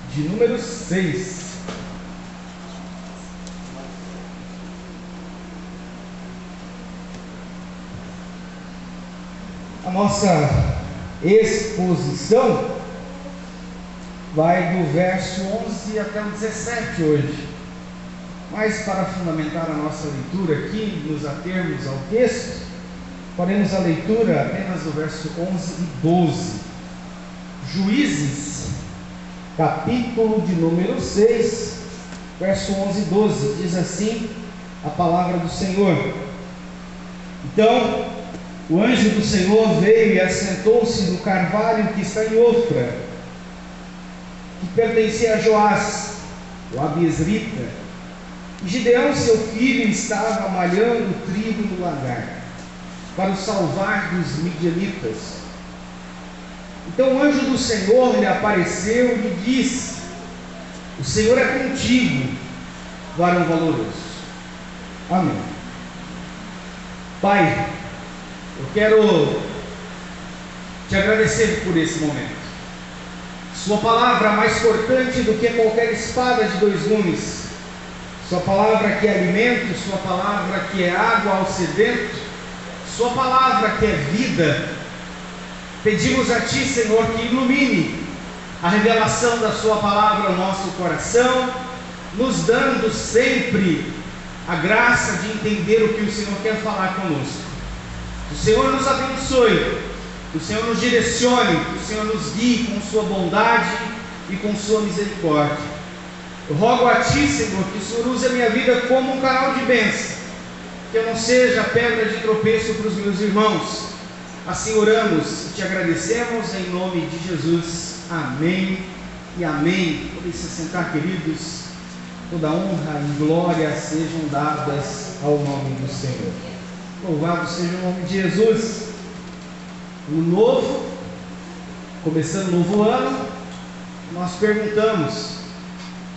De número 6. A nossa exposição vai do verso 11 até o 17 hoje. Mas para fundamentar a nossa leitura aqui, nos atermos ao texto, faremos a leitura apenas do verso 11 e 12. Juízes, capítulo de número 6, verso 11 e 12, diz assim a palavra do Senhor. Então, o anjo do Senhor veio e assentou-se no carvalho que está em Ofra, que pertencia a Joás, o abiezrita. E Gideão, seu filho, estava malhando trigo no lagar, para o salvar dos midianitas. Então o anjo do Senhor lhe apareceu e lhe disse: o Senhor é contigo, varão valoroso. Amém. Pai, eu quero te agradecer por esse momento. Sua palavra mais cortante do que qualquer espada de dois gumes. Sua palavra que é alimento, sua palavra que é água ao sedento, sua palavra que é vida. Pedimos a Ti, Senhor, que ilumine a revelação da Sua palavra ao nosso coração, nos dando sempre a graça de entender o que o Senhor quer falar conosco. Que o Senhor nos abençoe, que o Senhor nos direcione, que o Senhor nos guie com Sua bondade e com Sua misericórdia. Eu rogo a Ti, Senhor, que o Senhor use a minha vida como um canal de bênção, que eu não seja pedra de tropeço para os meus irmãos. Assim oramos e te agradecemos em nome de Jesus. Amém e amém. Podem se sentar, queridos. Toda honra e glória sejam dadas ao nome do Senhor. Louvado seja o nome de Jesus. No novo, começando o novo ano, nós perguntamos: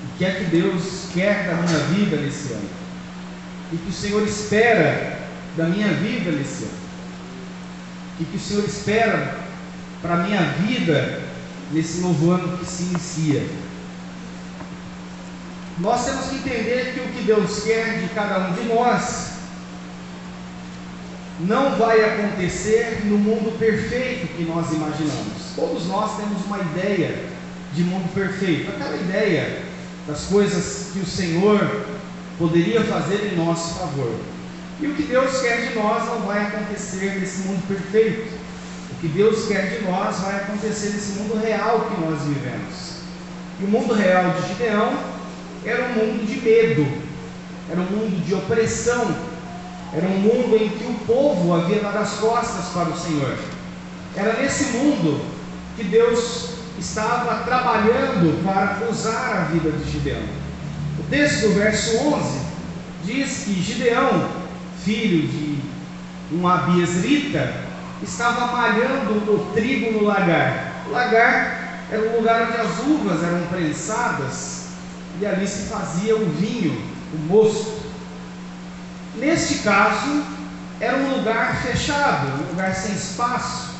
o que é que Deus quer da minha vida nesse ano? O que o Senhor espera da minha vida nesse ano? O que o Senhor espera para a minha vida nesse novo ano que se inicia? Nós temos que entender que o que Deus quer de cada um de nós não vai acontecer no mundo perfeito que nós imaginamos. Todos nós temos uma ideia de mundo perfeito, aquela ideia das coisas que o Senhor poderia fazer em nosso favor. E o que Deus quer de nós não vai acontecer nesse mundo perfeito. O que Deus quer de nós vai acontecer nesse mundo real que nós vivemos. E o mundo real de Gideão era um mundo de medo, era um mundo de opressão, era um mundo em que o povo havia dado as costas para o Senhor. Era nesse mundo que Deus estava trabalhando para usar a vida de Gideão. O texto do verso 11 diz que Gideão, filho de um abiezrita, estava malhando o trigo no lagar. O lagar era um lugar onde as uvas eram prensadas e ali se fazia o vinho, o mosto. Neste caso, era um lugar fechado, um lugar sem espaço.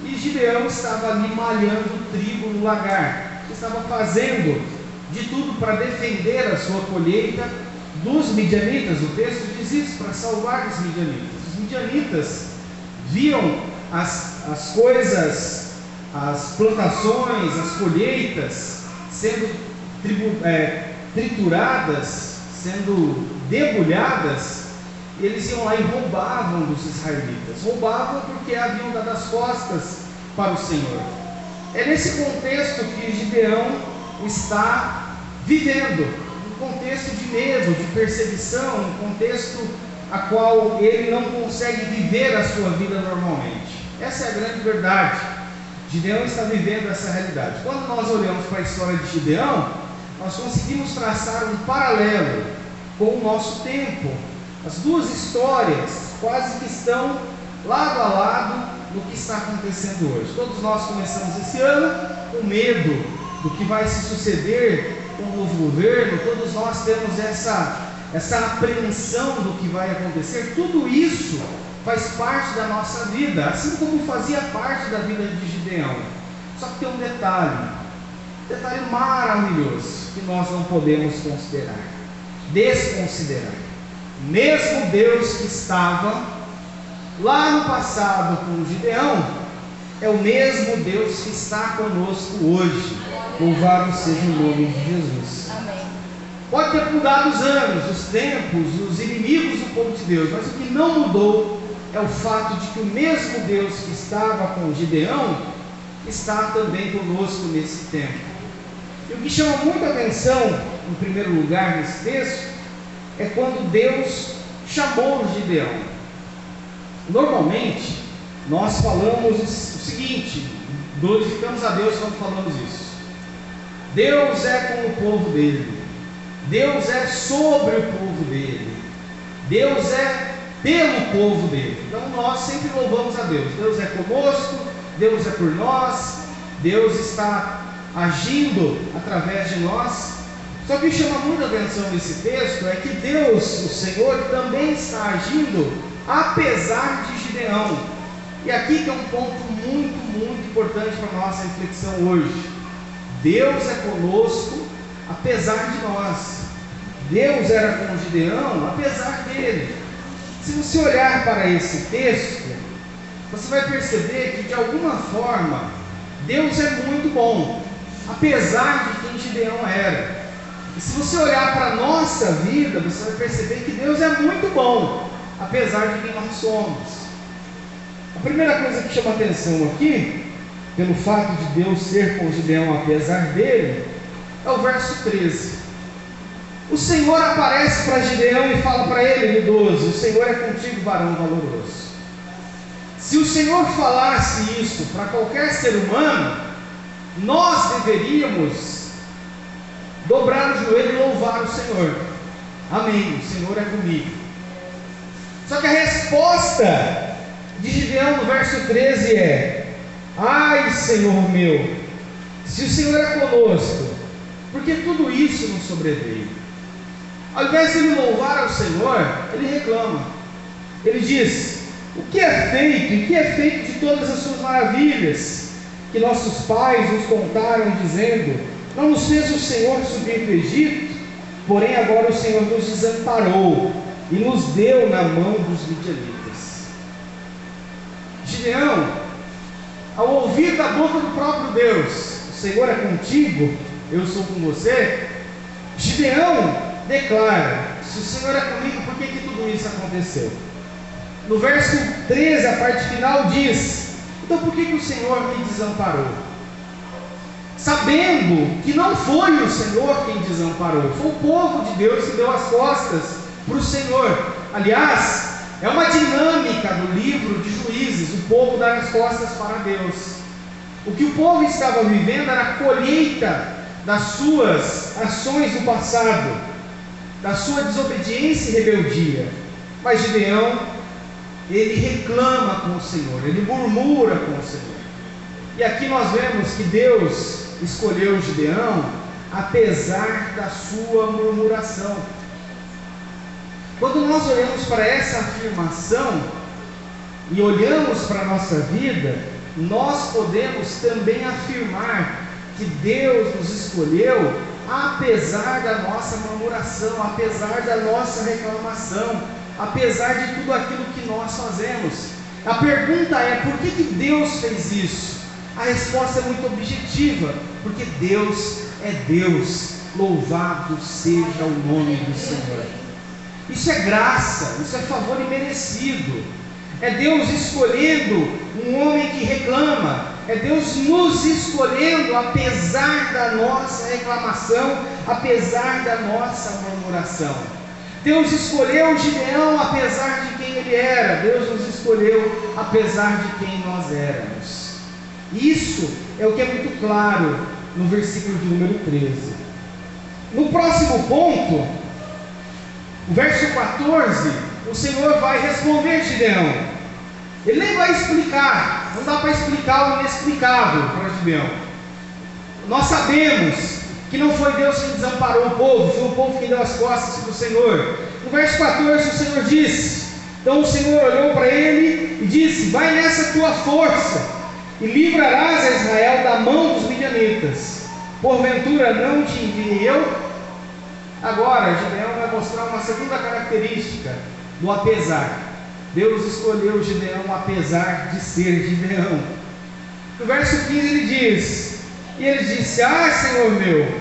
E Gideão estava ali malhando o trigo no lagar. Estava fazendo de tudo para defender a sua colheita dos midianitas. O texto diz isso, para salvar os midianitas. Os midianitas viam as coisas, as plantações, as colheitas sendo trituradas, sendo debulhadas, e eles iam lá e roubavam dos israelitas. Roubavam porque haviam dado as costas para o Senhor. É nesse contexto que Gideão está vivendo, um contexto de medo, de perseguição, um contexto a qual ele não consegue viver a sua vida normalmente. Essa é a grande verdade. Gideão está vivendo essa realidade. Quando nós olhamos para a história de Gideão, nós conseguimos traçar um paralelo com o nosso tempo. As duas histórias quase que estão lado a lado no que está acontecendo hoje. Todos nós começamos esse ano com medo do que vai se suceder com o novo governo. Todos nós temos essa apreensão do que vai acontecer. Tudo isso faz parte da nossa vida, assim como fazia parte da vida de Gideão. Só que tem um detalhe maravilhoso que nós não podemos desconsiderar. Mesmo Deus que estava lá no passado com Gideão, é o mesmo Deus que está conosco hoje. Louvado seja o nome de Jesus. Amém. Pode ter mudado os anos, os tempos, os inimigos do povo de Deus, mas o que não mudou é o fato de que o mesmo Deus que estava com Gideão está também conosco nesse tempo. E o que chama muita atenção, em primeiro lugar, nesse texto, é quando Deus chamou Gideão. Normalmente, nós falamos o seguinte, glorificamos a Deus quando falamos isso: Deus é com o povo dele, Deus é sobre o povo dele, Deus é pelo povo dele. Então nós sempre louvamos a Deus. Deus é conosco, Deus é por nós, Deus está agindo através de nós. Só que o que chama muita atenção nesse texto é que Deus, o Senhor, também está agindo apesar de Gideão. E aqui que é um ponto muito importante para a nossa reflexão hoje. Deus é conosco apesar de nós. Deus era com Gideão apesar dele. Se você olhar para esse texto, você vai perceber que de alguma forma Deus é muito bom, apesar de quem Gideão era. E se você olhar para a nossa vida, você vai perceber que Deus é muito bom, apesar de quem nós somos. A primeira coisa que chama atenção aqui, pelo fato de Deus ser com Gideão apesar dele, é o verso 13. O Senhor aparece para Gideão e fala para ele no 12: o Senhor é contigo, varão valoroso. Se o Senhor falasse isso para qualquer ser humano, nós deveríamos dobrar o joelho e louvar o Senhor. Amém, o Senhor é comigo. Só que a resposta de Gideão no verso 13 é: ai, Senhor meu, se o Senhor é conosco, porque tudo isso nos sobreveio. Ao invés de ele louvar ao Senhor, ele reclama. Ele diz: o que é feito, e que é feito de todas as suas maravilhas, que nossos pais nos contaram, dizendo: não nos fez o Senhor subir do Egito? Porém agora o Senhor nos desamparou e nos deu na mão dos midianitas. Gideão, ao ouvir da boca do próprio Deus: o Senhor é contigo, eu sou com você, Gideão declara: se o Senhor é comigo, por que tudo isso aconteceu? No verso 13, a parte final diz: então por que o Senhor me desamparou? Sabendo que não foi o Senhor quem desamparou, foi o povo de Deus que deu as costas para o Senhor. Aliás, é uma dinâmica do livro de Juízes, o povo dar as costas para Deus. O que o povo estava vivendo era a colheita das suas ações do passado, da sua desobediência e rebeldia. Mas Gideão, ele reclama com o Senhor, ele murmura com o Senhor. E aqui nós vemos que Deus escolheu Gideão apesar da sua murmuração. Quando nós olhamos para essa afirmação e olhamos para a nossa vida, nós podemos também afirmar que Deus nos escolheu apesar da nossa murmuração, apesar da nossa reclamação, apesar de tudo aquilo que nós fazemos. A pergunta é: por que Deus fez isso? A resposta é muito objetiva: porque Deus é Deus, louvado seja o nome do Senhor. Isso é graça, isso é favor imerecido. É Deus escolhendo um homem que reclama, é Deus nos escolhendo apesar da nossa reclamação, apesar da nossa murmuração. Deus escolheu Gideão apesar de quem ele era, Deus nos escolheu apesar de quem nós éramos. Isso é o que é muito claro no versículo de número 13. No próximo ponto, o verso 14, o Senhor vai responder Gideão. Ele nem vai explicar, não dá para explicar o inexplicável para Gideão. Nós sabemos que não foi Deus quem desamparou o povo, foi o povo que deu as costas para o Senhor. No verso 14 o Senhor disse: então o Senhor olhou para ele e disse: vai nessa tua força e livrarás a Israel da mão dos midianitas. Porventura não te enviei eu? Agora, Gideão vai mostrar uma segunda característica do apesar. Deus escolheu Gideão apesar de ser Gideão. No verso 15 ele diz: e ele disse: ah, Senhor meu,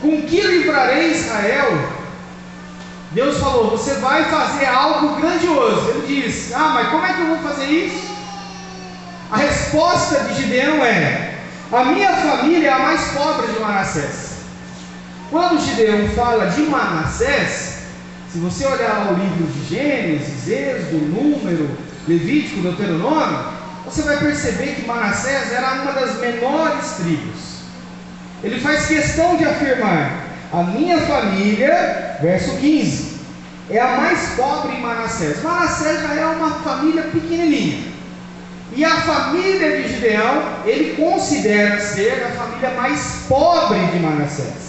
com que livrarei Israel? Deus falou: você vai fazer algo grandioso. Ele diz: ah, mas como é que eu vou fazer isso? A resposta de Gideão é: a minha família é a mais pobre de Manassés. Quando Gideão fala de Manassés, se você olhar lá o livro de Gênesis, Êxodo, Número, Levítico, Deuteronômio, você vai perceber que Manassés era uma das menores tribos. Ele faz questão de afirmar: a minha família, verso 15, é a mais pobre em Manassés. Manassés já é uma família pequenininha. E a família de Gideão, ele considera ser a família mais pobre de Manassés.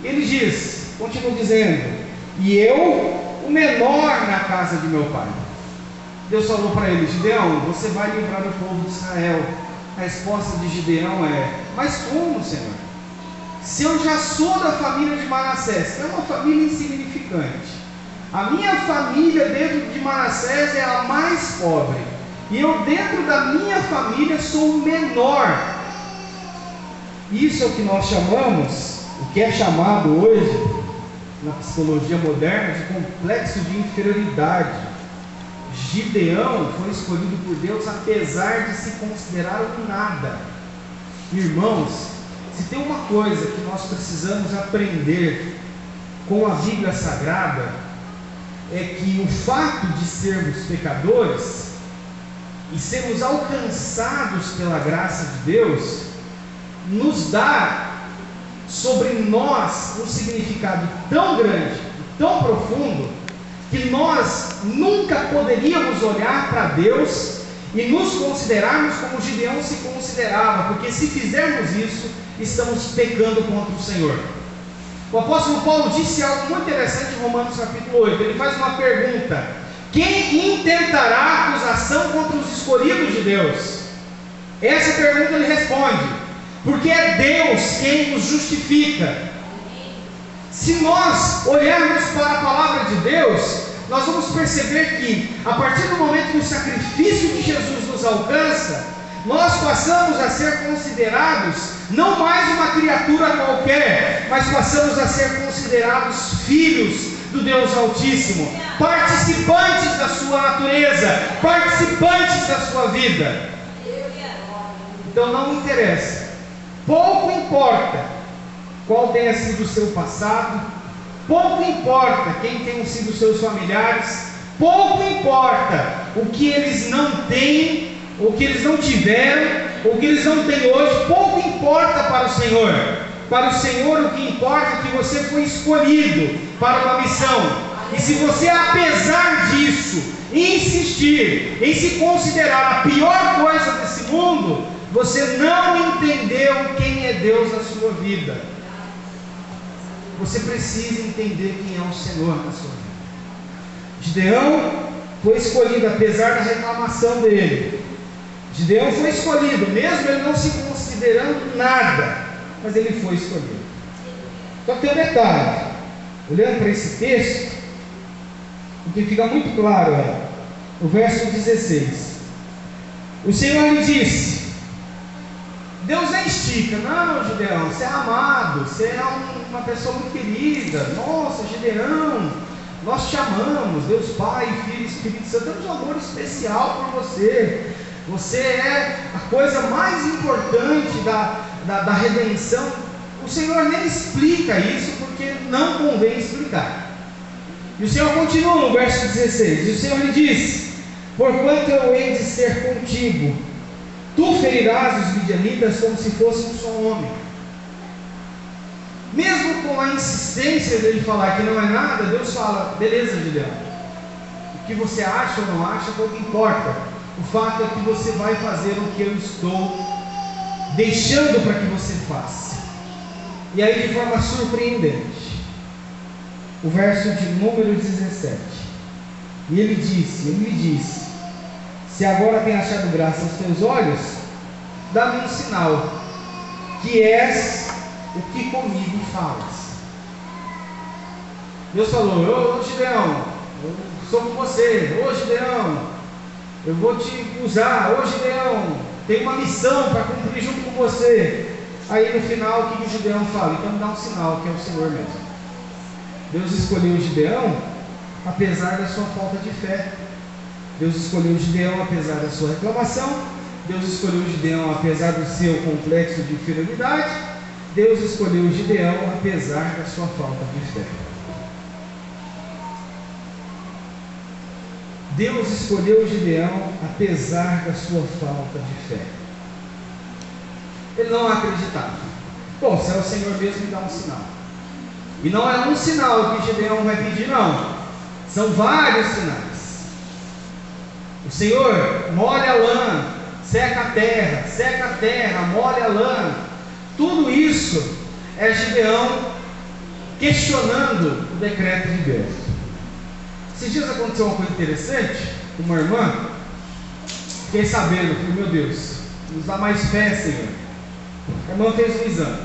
Ele diz, continua dizendo: e eu, o menor na casa de meu pai. Deus falou para ele: Gideão, você vai livrar o povo de Israel. A resposta de Gideão é: mas como, Senhor? Se eu já sou da família de Manassés, que é uma família insignificante, a minha família dentro de Manassés é a mais pobre, e eu dentro da minha família sou o menor. Isso é o que nós chamamos, o que é chamado hoje na psicologia moderna de complexo de inferioridade. Gideão foi escolhido por Deus apesar de se considerar um nada. Irmãos, se tem uma coisa que nós precisamos aprender com a Bíblia Sagrada, é que o fato de sermos pecadores e sermos alcançados pela graça de Deus, nos dá sobre nós um significado tão grande, tão profundo, que nós nunca poderíamos olhar para Deus e nos considerarmos como Gideão se considerava, porque se fizermos isso, estamos pecando contra o Senhor. O apóstolo Paulo disse algo muito interessante em Romanos capítulo 8. Ele faz uma pergunta: quem intentará acusação contra os escolhidos de Deus? Essa pergunta ele responde: porque é Deus quem nos justifica. Se nós olharmos para a palavra de Deus, nós vamos perceber que a partir do momento que o sacrifício de Jesus nos alcança, nós passamos a ser considerados não mais uma criatura qualquer, mas passamos a ser considerados filhos do Deus Altíssimo, participantes da sua natureza, participantes da sua vida. Então não interessa, pouco importa qual tenha sido o seu passado, pouco importa quem tenham sido os seus familiares, pouco importa o que eles não têm, o que eles não tiveram, o que eles não têm hoje, pouco importa para o Senhor. Para o Senhor o que importa é que você foi escolhido para uma missão. E se você, apesar disso, insistir em se considerar a pior coisa desse mundo, você não entendeu quem é Deus na sua vida. Você precisa entender quem é o Senhor na sua vida. Gideão foi escolhido apesar da reclamação dele. Gideão foi escolhido, mesmo ele não se considerando nada, mas ele foi escolhido. Só que tem um detalhe, olhando para esse texto, o que fica muito claro é o verso 16. O Senhor lhe disse, Deus nem estica: não, Gideão, você é amado, você é uma pessoa muito querida, nossa, Gideão, nós te amamos, Deus Pai, Filho e Espírito Santo, temos um amor especial por você. Você é a coisa mais importante da redenção. O Senhor nem explica isso, porque não convém explicar. E o Senhor continua no verso 16. E o Senhor lhe disse: porquanto eu hei de ser contigo, tu ferirás os midianitas como se fosse um só homem. Mesmo com a insistência dele falar que não é nada, Deus fala: beleza, Gideão, o que você acha ou não acha, pouco importa. O fato é que você vai fazer o que eu estou deixando para que você faça. E aí, de forma surpreendente, o verso de número 17. E ele me disse: se agora tem achado graça aos teus olhos, dá-me um sinal, que és o que comigo falas. Deus falou: ô Gideão, eu sou com você. Ô Gideão, eu vou te usar. Ô Gideão, tem uma missão para cumprir junto com você. Aí no final, o que o Gideão fala? Então me dá um sinal, que é o Senhor mesmo. Deus escolheu o Gideão apesar da sua falta de fé. Deus escolheu o Gideão apesar da sua reclamação. Deus escolheu o Gideão apesar do seu complexo de inferioridade. Deus escolheu o Gideão apesar da sua falta de fé. Deus escolheu o Gideão apesar da sua falta de fé. Ele não acreditava. Bom, se é o Senhor mesmo, me dá um sinal. E não é um sinal que Gideão vai pedir, não. São vários sinais. O Senhor molha a lã, seca a terra, molha a lã. Tudo isso é Gideão questionando o decreto de Deus. Esses dias aconteceu uma coisa interessante. Uma irmã, fiquei sabendo, falei: meu Deus, nos dá mais fé, Senhor. A irmã fez um exame.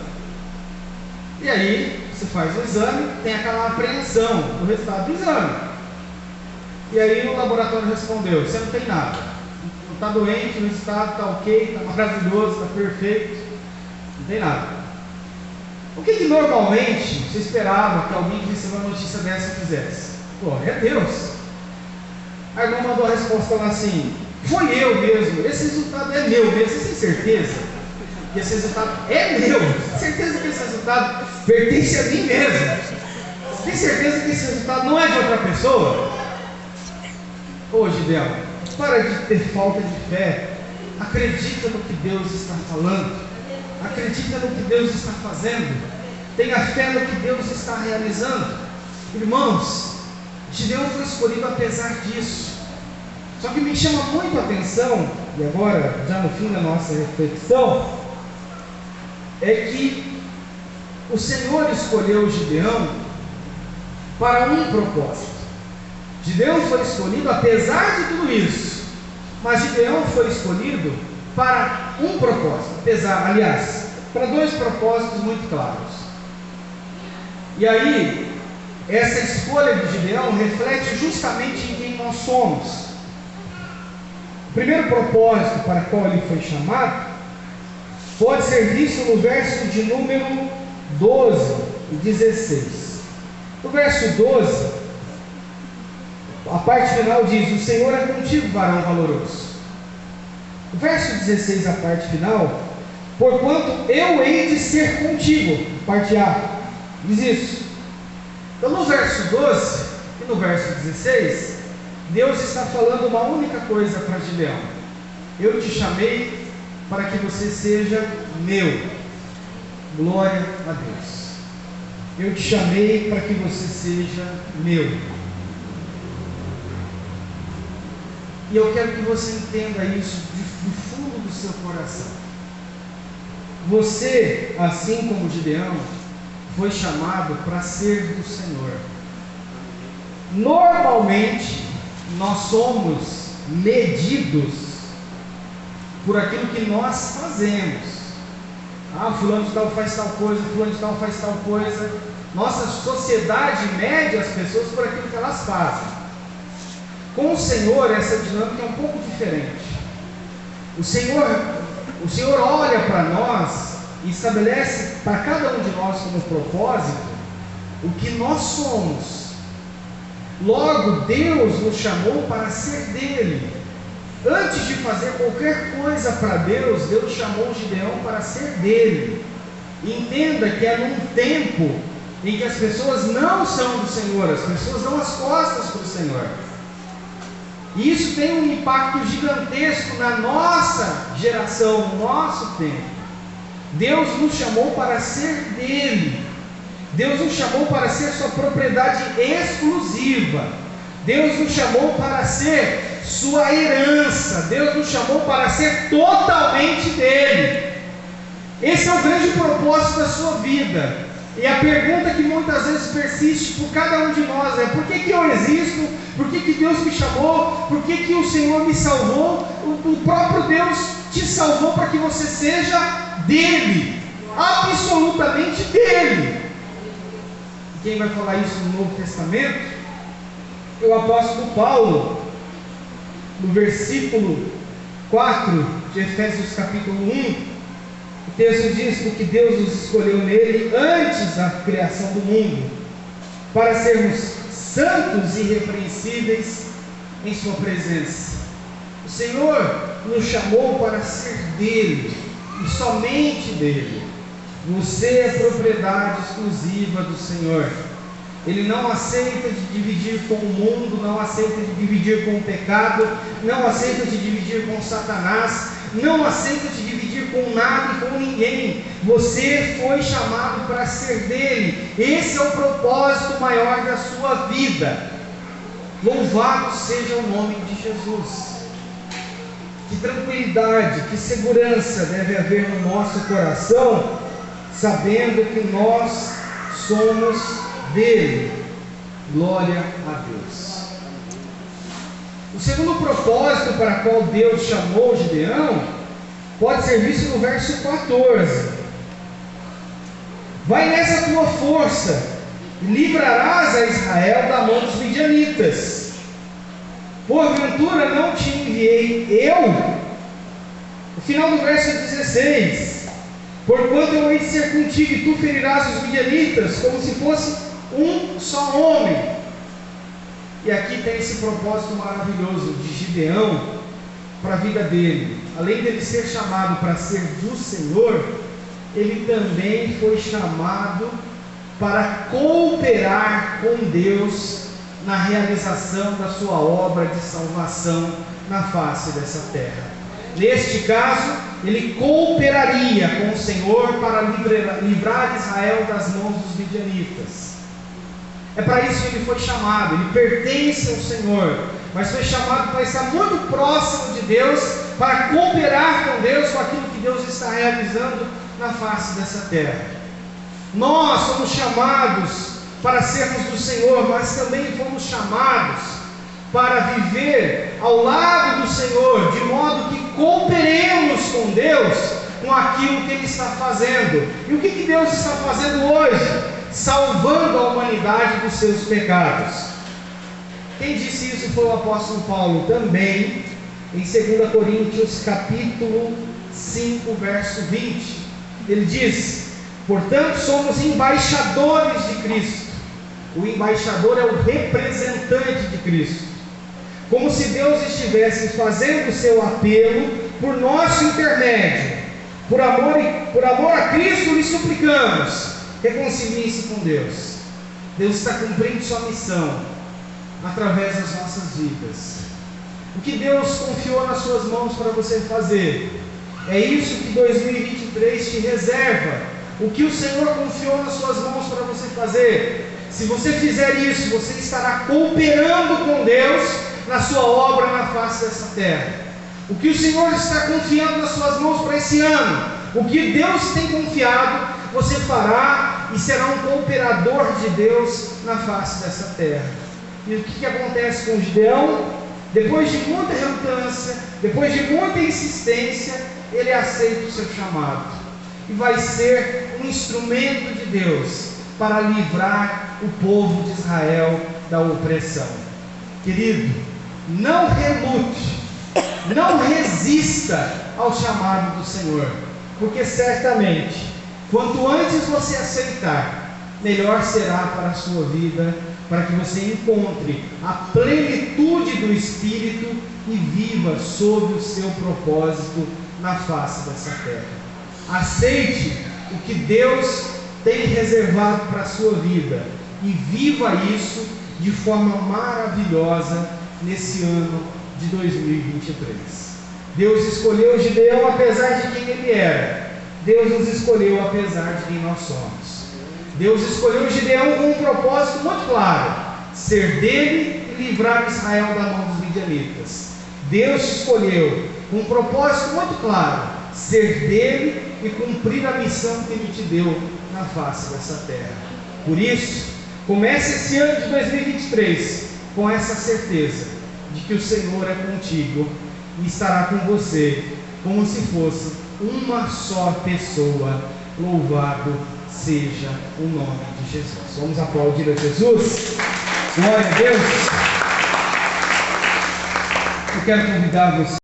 E aí, você faz o exame, tem aquela apreensão do resultado do exame. E aí o laboratório respondeu: você não tem nada, não está doente, o resultado está ok, está maravilhoso, está perfeito, não tem nada. O que normalmente você esperava que alguém que recebeu uma notícia dessa fizesse? Glória a Deus. A irmã mandou a resposta lá assim: foi eu mesmo, esse resultado é meu mesmo. Você tem certeza que esse resultado é meu? Certeza que esse resultado pertence a mim mesmo? Você tem certeza que esse resultado não é de outra pessoa? Ô Gideão, para de ter falta de fé. Acredita no que Deus está falando. Acredita no que Deus está fazendo. Tenha fé no que Deus está realizando. Irmãos, Gideão foi escolhido apesar disso. Só que me chama muito a atenção, e agora, já no fim da nossa reflexão, é que o Senhor escolheu Gideão para um propósito. Gideão foi escolhido apesar de tudo isso, mas Gideão foi escolhido para um propósito, para dois propósitos muito claros. E aí, essa escolha de Gideão reflete justamente em quem nós somos. O primeiro propósito para o qual ele foi chamado pode ser visto no verso de número 12 e 16. No verso 12, a parte final diz: o Senhor é contigo, varão valoroso. O verso 16, a parte final: porquanto eu hei de ser contigo. Parte A diz isso. Então no verso 12 e no verso 16, Deus está falando uma única coisa para Gideão: eu te chamei para que você seja meu. Glória a Deus. Eu te chamei para que você seja meu. E eu quero que você entenda isso do fundo do seu coração. Você, assim como Gideão, foi chamado para ser do Senhor. Normalmente, nós somos medidos por aquilo que nós fazemos. Fulano de tal faz tal coisa, fulano de tal faz tal coisa. Nossa sociedade mede as pessoas por aquilo que elas fazem. Com o Senhor, essa dinâmica é um pouco diferente. O Senhor olha para nós e estabelece para cada um de nós como propósito o que nós somos. Logo, Deus nos chamou para ser dele. Antes de fazer qualquer coisa para Deus, Deus chamou Gideão para ser dele. E entenda que é num tempo em que as pessoas não são do Senhor, as pessoas dão as costas para o Senhor. E isso tem um impacto gigantesco na nossa geração, no nosso tempo. Deus nos chamou para ser dele. Deus nos chamou para ser sua propriedade exclusiva. Deus nos chamou para ser sua herança. Deus nos chamou para ser totalmente dele. Esse é o grande propósito da sua vida. E a pergunta que muitas vezes persiste por cada um de nós é: por que eu existo? Por que Deus me chamou? Por que o Senhor me salvou? O próprio Deus te salvou para que você seja dele, absolutamente dele. E quem vai falar isso no Novo Testamento é o apóstolo Paulo, no versículo 4 de Efésios capítulo 1. O texto diz: porque Deus nos escolheu nele antes da criação do mundo, para sermos santos e irrepreensíveis em sua presença. O Senhor nos chamou para ser dele, e somente dele. Você é propriedade exclusiva do Senhor. Ele não aceita de dividir com o mundo, não aceita de dividir com o pecado, não aceita de dividir com Satanás, não aceita de dividir com nada e com ninguém. Você foi chamado para ser dele. Esse é o propósito maior da sua vida. Louvado seja o nome de Jesus. Que tranquilidade, que segurança deve haver no nosso coração, sabendo que nós somos dele. Glória a Deus. O segundo propósito para qual Deus chamou Gideão pode ser visto no verso 14. Vai nessa tua força e livrarás a Israel da mão dos midianitas. Porventura não te enviei eu? No final do verso 16: porquanto eu hei de ser contigo, e tu ferirás os midianitas como se fosse um só homem. E aqui tem esse propósito maravilhoso de Gideão para a vida dele. Além dele ser chamado para ser do Senhor, ele também foi chamado para cooperar com Deus na realização da sua obra de salvação na face dessa terra. Neste caso, ele cooperaria com o Senhor para livrar Israel das mãos dos midianitas. É para isso que ele foi chamado. Ele pertence ao Senhor, mas foi chamado para estar muito próximo de Deus, para cooperar com Deus, com aquilo que Deus está realizando na face dessa terra. Nós somos chamados para sermos do Senhor, mas também fomos chamados para viver ao lado do Senhor, de modo que cooperemos com Deus, com aquilo que Ele está fazendo. E o que Deus está fazendo hoje? Salvando a humanidade dos seus pecados. Quem disse isso foi o apóstolo Paulo, também em 2 Coríntios capítulo 5, verso 20. Ele diz: portanto somos embaixadores de Cristo. O embaixador é o representante de Cristo, como se Deus estivesse fazendo o seu apelo por nosso intermédio. Por amor a Cristo lhe suplicamos, reconcilie-se com Deus. Deus está cumprindo sua missão através das nossas vidas. O que Deus confiou nas suas mãos para você fazer, é isso que 2023 te reserva. O que o Senhor confiou nas suas mãos para você fazer, se você fizer isso, você estará cooperando com Deus na sua obra na face dessa terra. O que o Senhor está confiando nas suas mãos para esse ano, o que Deus tem confiado, você fará e será um cooperador de Deus na face dessa terra. E o que acontece com Gideão? Depois de muita relutância, depois de muita insistência, ele aceita o seu chamado e vai ser um instrumento de Deus para livrar o povo de Israel da opressão. Querido, não relute, não resista ao chamado do Senhor, porque certamente, quanto antes você aceitar, melhor será para a sua vida, para que você encontre a plenitude do Espírito e viva sob o seu propósito na face dessa terra. Aceite o que Deus tem reservado para a sua vida e viva isso de forma maravilhosa nesse ano de 2023. Deus escolheu Gideão apesar de quem ele era. Deus nos escolheu apesar de quem nós somos. Deus escolheu Gideão com um propósito muito claro: ser dele e livrar Israel da mão dos midianitas. Deus te escolheu com um propósito muito claro: ser dele e cumprir a missão que Ele te deu na face dessa terra. Por isso, comece esse ano de 2023 com essa certeza de que o Senhor é contigo e estará com você como se fosse uma só pessoa. Louvado seja o nome de Jesus. Vamos aplaudir a Jesus? Glória a Deus. Eu quero convidar você